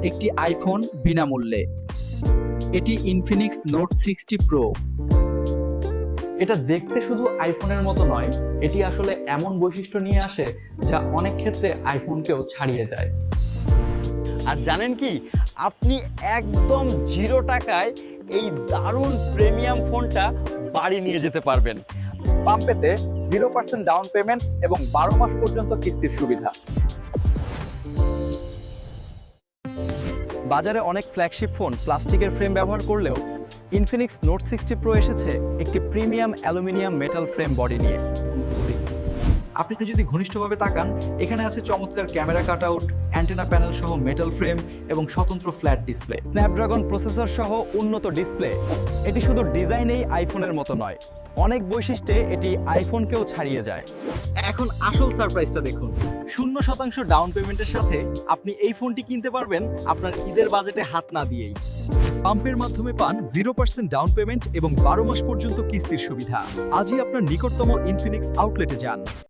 একটি আইফোন বিনামূল্যে। এটি ইনফিনিক্স নোট 60 প্রো। এটা দেখতে শুধু আইফোনের মতো নয়, এটি আসলে এমন বৈশিষ্ট্য নিয়ে আসে যা অনেক ক্ষেত্রে আইফোনকেও ছাড়িয়ে যায়। আর জানেন কি, আপনি একদম 0 টাকায় এই দারুণ প্রিমিয়াম ফোনটা বাড়ি নিয়ে যেতে পারবেন। পাম্পেতে 0% ডাউন পেমেন্ট এবং 12 মাস পর্যন্ত কিস্তির সুবিধা। বাজারে অনেক ফ্ল্যাগশিপ ফোন প্লাস্টিকের ফ্রেম ব্যবহার করলেও ইনফিনিক্স নোট 60 প্রো এসেছে একটি premium aluminium metal frame body নিয়ে। আপনি যদি ঘনিষ্ঠভাবে তাকান, এখানে আছে চমৎকার ক্যামেরা কাটআউট, অ্যান্টেনা প্যানেল সহ মেটাল ফ্রেম এবং স্বতন্ত্র ফ্ল্যাট ডিসপ্লে। স্ন্যাপড্রাগন প্রসেসর সহ উন্নত ডিসপ্লে। এটি শুধু ডিজাইনেই আইফোনের মতো নয়, অনেক বৈশিষ্ট্যে এটি আইফোনকেও ছাড়িয়ে যায়। এখন আসল সারপ্রাইজটা দেখুন। 0% ডাউন পেমেন্টের সাথে আপনি এই ফোনটি কিনতে পারবেন আপনার ঈদের বাজেটে হাত না দিয়েই। পাম্পের মাধ্যমে পান 0% ডাউন পেমেন্ট এবং 12 মাস পর্যন্ত কিস্তির সুবিধা। আজই আপনার নিকটতম ইনফিনিক্স আউটলেটে যান।